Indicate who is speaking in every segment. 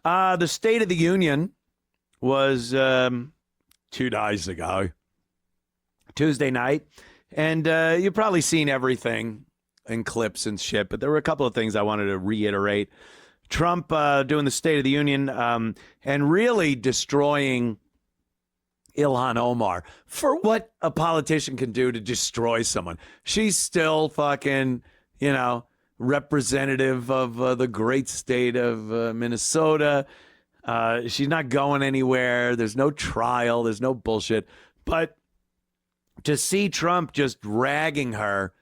Speaker 1: The State of the Union was 2 days ago, Tuesday night. And you've probably seen everything in clips and shit, but there were a couple of things I wanted to reiterate. Trump doing the State of the Union and really destroying Ilhan Omar for what a politician can do to destroy someone. She's still fucking, representative of the great state of Minnesota. She's not going anywhere. There's no trial. There's no bullshit. But to see Trump just ragging her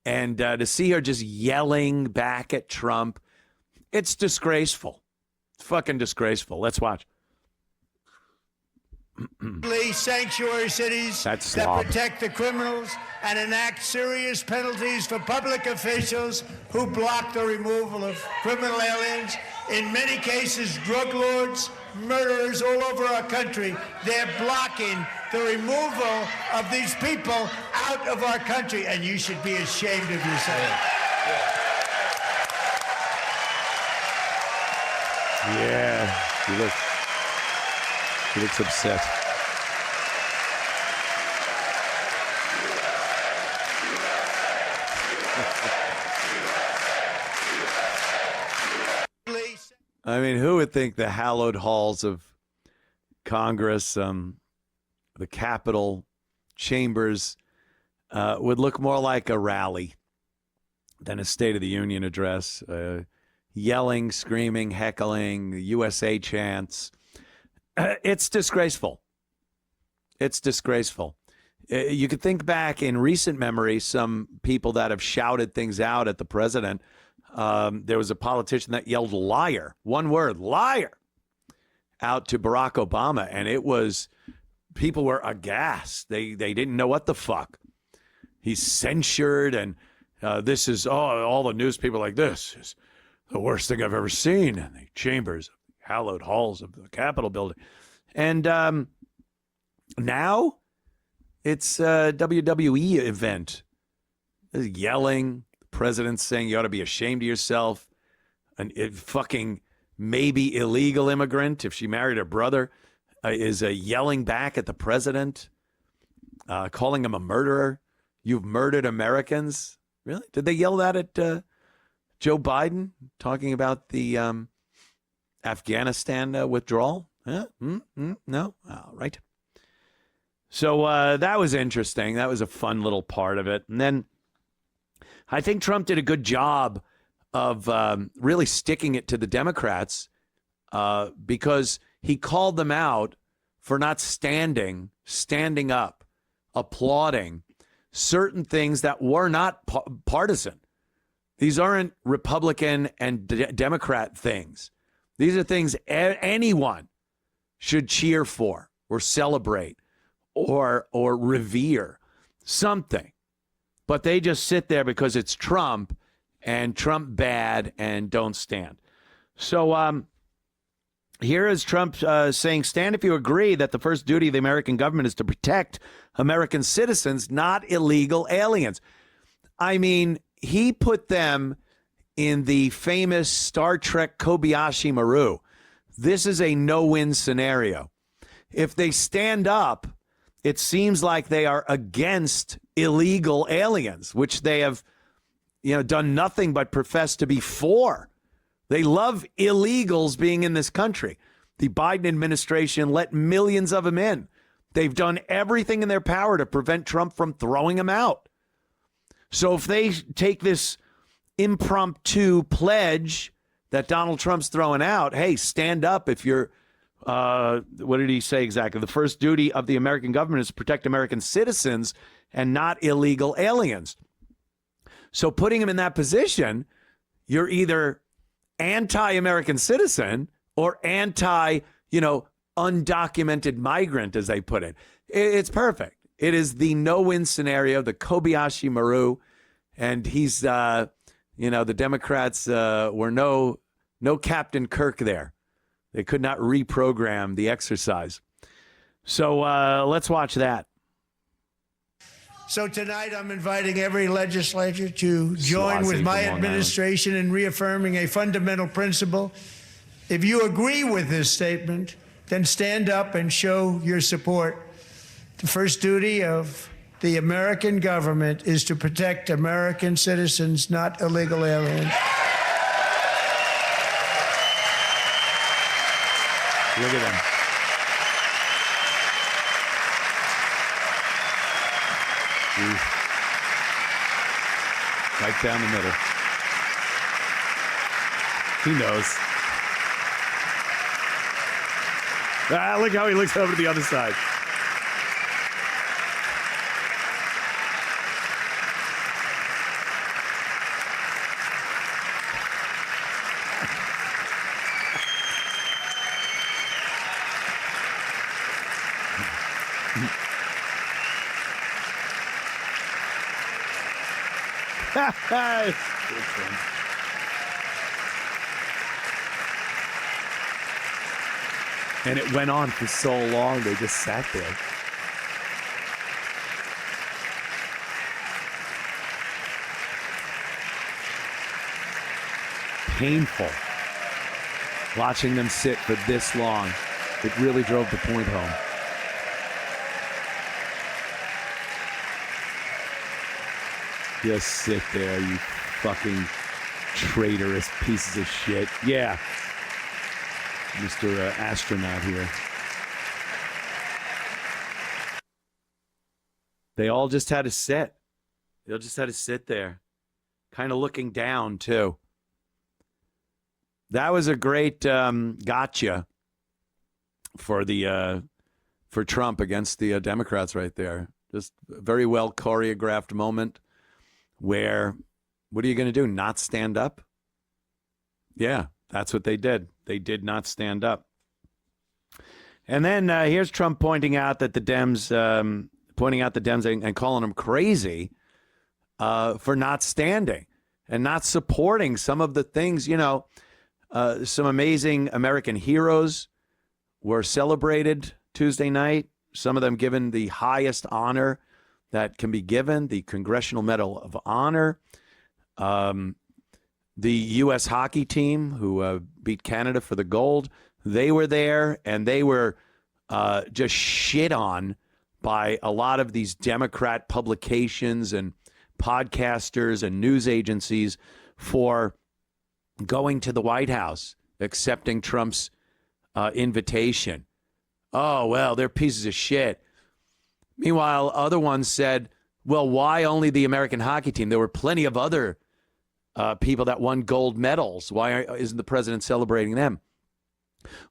Speaker 1: and to see her just yelling back at Trump, it's disgraceful. It's fucking disgraceful. Let's watch.
Speaker 2: Sanctuary cities that protect the criminals and enact serious penalties for public officials who block the removal of criminal aliens. In many cases, drug lords, murderers all over our country, they're blocking the removal of these people out of our country, and you should be ashamed of yourself.
Speaker 1: Yeah, he looks upset. I mean, who would think the hallowed halls of Congress, the Capitol chambers, would look more like a rally than a State of the Union address? Yelling, screaming, heckling, USA chants. It's disgraceful. It's disgraceful. You could think back in recent memory, some people that have shouted things out at the president. There was a politician that yelled liar, one word, liar, out to Barack Obama. And it was, people were aghast. They didn't know what the fuck. He's censured. And this is, all the news people like, this is the worst thing I've ever seen in the chambers, hallowed halls of the Capitol building. And now it's a WWE event. Yelling, the president's saying you ought to be ashamed of yourself. A fucking maybe illegal immigrant, if she married her brother, is yelling back at the president, calling him a murderer. You've murdered Americans. Really? Did they yell that at Joe Biden, talking about the Afghanistan withdrawal? No? All right. So that was interesting. That was a fun little part of it. And then I think Trump did a good job of really sticking it to the Democrats because he called them out for not standing up, applauding certain things that were not partisan. These aren't Republican and Democrat things. These are things anyone should cheer for or celebrate or revere, something. But they just sit there because it's Trump and Trump bad and don't stand. So here is Trump saying, stand if you agree that the first duty of the American government is to protect American citizens, not illegal aliens. I mean, he put them in the famous Star Trek Kobayashi Maru. This is a no-win scenario. If they stand up, it seems like they are against illegal aliens, which they have, done nothing but profess to be for. They love illegals being in this country. The Biden administration let millions of them in. They've done everything in their power to prevent Trump from throwing them out. So if they take this impromptu pledge that Donald Trump's throwing out, hey, stand up if you're, what did he say exactly? The first duty of the American government is to protect American citizens and not illegal aliens. So putting him in that position, you're either anti-American citizen or undocumented migrant, as they put it. It's perfect. It is the no-win scenario, the Kobayashi Maru, and he's, the Democrats were no Captain Kirk there. They could not reprogram the exercise. So let's watch that.
Speaker 2: So tonight I'm inviting every legislature to join with my administration in reaffirming a fundamental principle If you agree with this statement, then stand up and show your support. The first duty of the American government is to protect American citizens, not illegal aliens.
Speaker 1: Look at them. Right down the middle. He knows. Look how he looks over to the other side. And it went on for so long, they just sat there. Painful. Watching them sit for this long. It really drove the point home. Just sit there, you fucking traitorous pieces of shit. Yeah. Mr. Astronaut here. They all just had to sit. They all just had to sit there. Kind of looking down, too. That was a great gotcha for Trump against the Democrats right there. Just a very well choreographed moment where, what are you going to do, not stand up? Yeah, that's what they did. They did not stand up. And then here's Trump pointing out the Dems and calling them crazy for not standing and not supporting some of the things, some amazing American heroes were celebrated Tuesday night, some of them given the highest honor that can be given, the Congressional Medal of Honor. The U.S. hockey team who beat Canada for the gold, they were there, and they were just shit on by a lot of these Democrat publications and podcasters and news agencies for going to the White House, accepting Trump's invitation. Oh, well, they're pieces of shit. Meanwhile, other ones said, well, why only the American hockey team? There were plenty of other people that won gold medals. Why isn't the president celebrating them?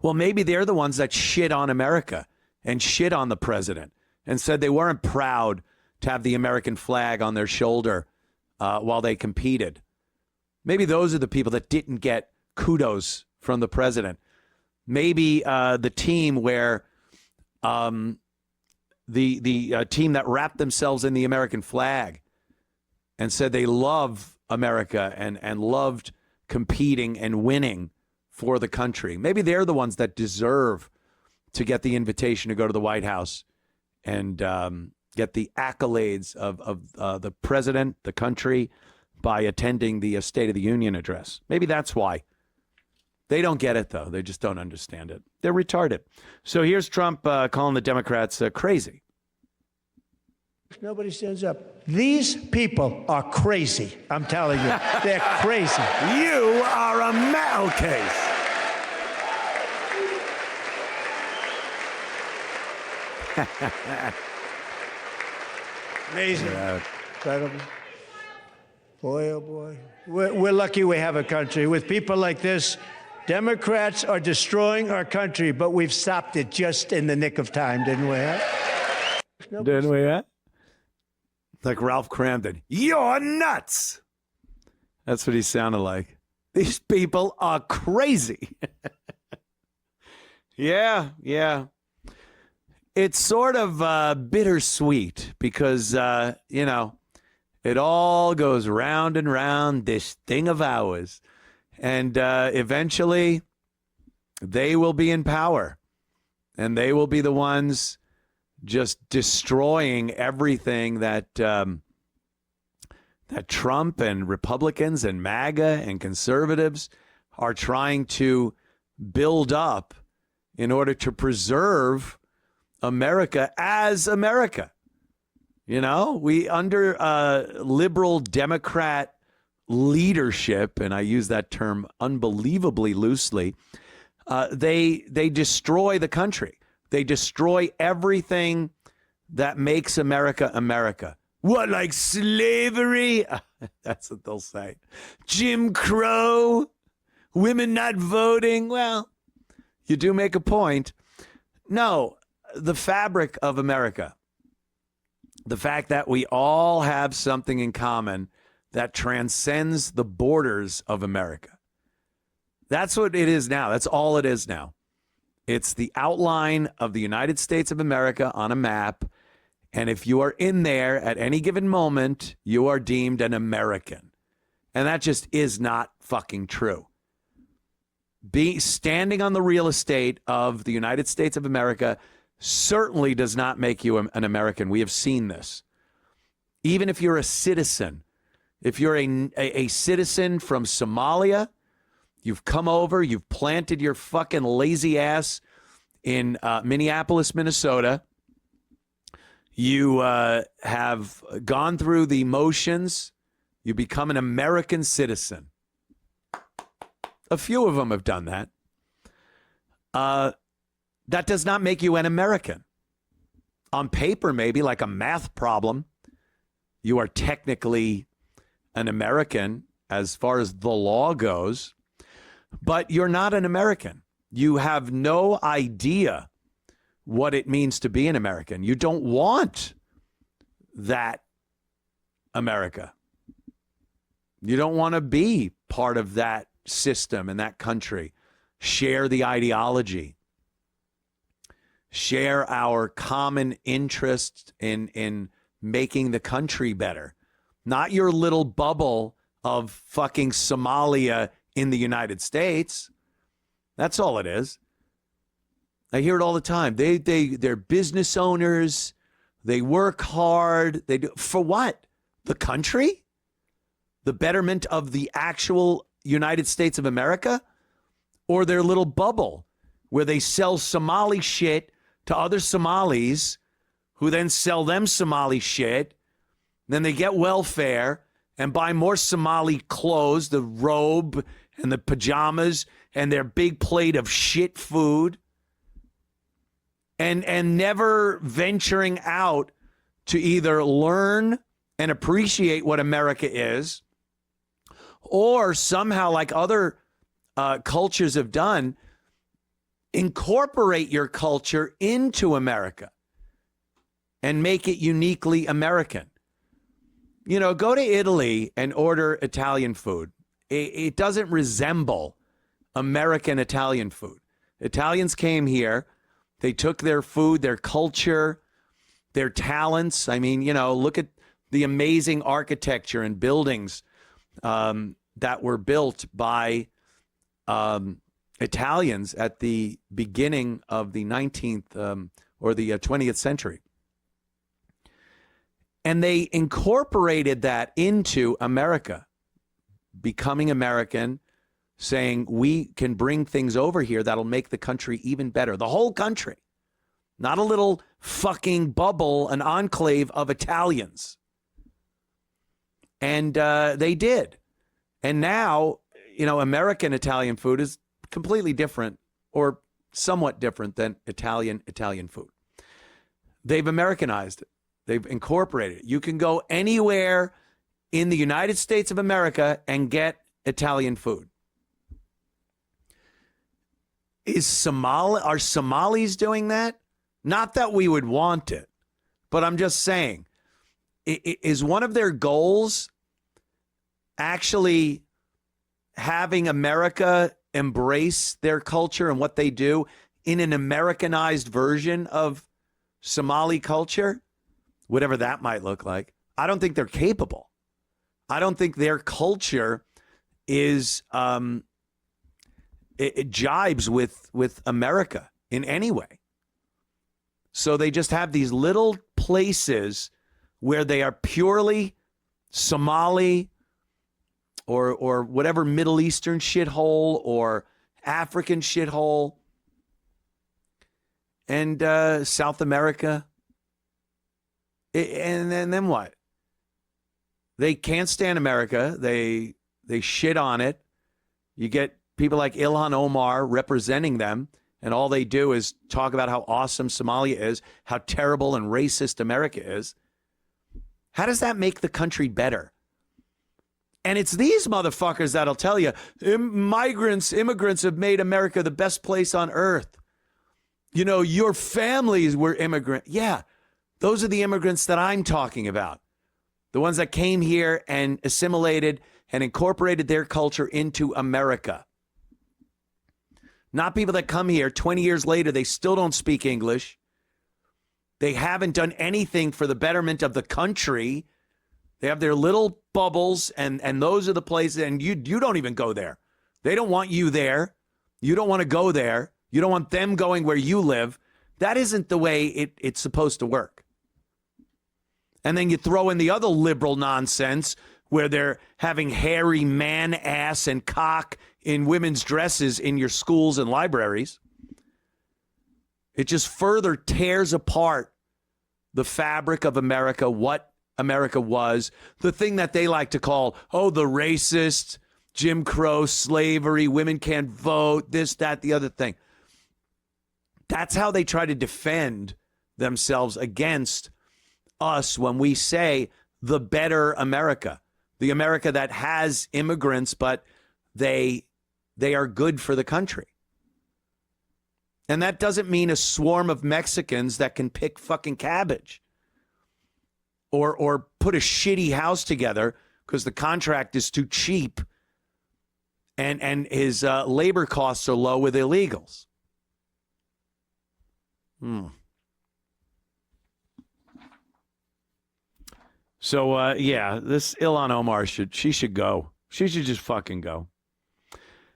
Speaker 1: Well, maybe they're the ones that shit on America and shit on the president and said they weren't proud to have the American flag on their shoulder while they competed. Maybe those are the people that didn't get kudos from the president. Maybe the team where the team that wrapped themselves in the American flag and said they love America and loved competing and winning for the country. Maybe they're the ones that deserve to get the invitation to go to the White House and get the accolades of the president, the country, by attending the State of the Union address. Maybe that's why. They don't get it, though. They just don't understand it. They're retarded. So here's Trump calling the Democrats crazy.
Speaker 2: Nobody stands up. These people are crazy. I'm telling you, they're crazy.
Speaker 1: You are a metal case.
Speaker 2: Amazing. Incredible. Boy, oh boy. We're lucky we have a country. With people like this, Democrats are destroying our country, but we've stopped it just in the nick of time, didn't we? Huh?
Speaker 1: Didn't we, huh? Like Ralph Cramden. You're nuts. That's what he sounded like. These people are crazy. Yeah. It's sort of bittersweet because, it all goes round and round, this thing of ours. And eventually, they will be in power. And they will be the ones just destroying everything that that Trump and Republicans and MAGA and conservatives are trying to build up in order to preserve America as America. You know, we under liberal Democrat leadership, and I use that term unbelievably loosely, they destroy the country. They destroy everything that makes America America. What, like slavery? That's what they'll say. Jim Crow? Women not voting? Well, you do make a point. No, the fabric of America, the fact that we all have something in common that transcends the borders of America. That's what it is now. That's all it is now. It's the outline of the United States of America on a map. And if you are in there at any given moment, you are deemed an American. And that just is not fucking true. Standing on the real estate of the United States of America certainly does not make you an American. We have seen this. Even if you're a citizen, if you're a citizen from Somalia, you've come over, you've planted your fucking lazy ass in Minneapolis, Minnesota. You have gone through the motions. You become an American citizen. A few of them have done that. That does not make you an American. On paper, maybe, like a math problem, you are technically an American as far as the law goes, but you're not an American. You have no idea what it means to be an American. You don't want that America. You don't want to be part of that system and that country. Share the ideology. Share our common interest in making the country better. Not your little bubble of fucking Somalia in the United States. That's all it is. I hear it all the time. They're business owners. They work hard. They do for what? The country? The betterment of the actual United States of America? Or their little bubble where they sell Somali shit to other Somalis who then sell them Somali shit. Then they get welfare and buy more Somali clothes, the robe and the pajamas and their big plate of shit food. And never venturing out to either learn and appreciate what America is, or somehow, like other cultures have done, incorporate your culture into America and make it uniquely American. You know, go to Italy and order Italian food. It doesn't resemble American Italian food. Italians came here. They took their food, their culture, their talents. I mean, you know, look at the amazing architecture and buildings that were built by Italians at the beginning of the 19th or the 20th century. And they incorporated that into America, becoming American, saying we can bring things over here that'll make the country even better. The whole country, not a little fucking bubble, an enclave of Italians. And they did. And now, you know, American Italian food is completely different or somewhat different than Italian food. They've Americanized it. They've incorporated it. You can go anywhere in the United States of America and get Italian food. Are Somalis doing that? Not that we would want it, but I'm just saying, is one of their goals actually having America embrace their culture and what they do in an Americanized version of Somali culture? Whatever that might look like. I don't think they're capable. I don't think their culture is it jibes with America in any way. So they just have these little places where they are purely Somali or whatever Middle Eastern shithole or African shithole, and South America. And then what? They can't stand America. They shit on it. You get people like Ilhan Omar representing them, and all they do is talk about how awesome Somalia is, how terrible and racist America is. How does that make the country better? And it's these motherfuckers that'll tell you, immigrants have made America the best place on earth. You know, your families were immigrant. Yeah, those are the immigrants that I'm talking about. The ones that came here and assimilated and incorporated their culture into America. Not people that come here 20 years later, they still don't speak English. They haven't done anything for the betterment of the country. They have their little bubbles, and those are the places, and you don't even go there. They don't want you there. You don't want to go there. You don't want them going where you live. That isn't the way it's supposed to work. And then you throw in the other liberal nonsense where they're having hairy man ass and cock in women's dresses in your schools and libraries. It just further tears apart the fabric of America, what America was, the thing that they like to call, the racist, Jim Crow, slavery, women can't vote, this, that, the other thing. That's how they try to defend themselves against us when we say the better America, the America that has immigrants, but they are good for the country. And that doesn't mean a swarm of Mexicans that can pick fucking cabbage or put a shitty house together because the contract is too cheap and his labor costs are low with illegals. So, this Ilhan Omar should go. She should just fucking go.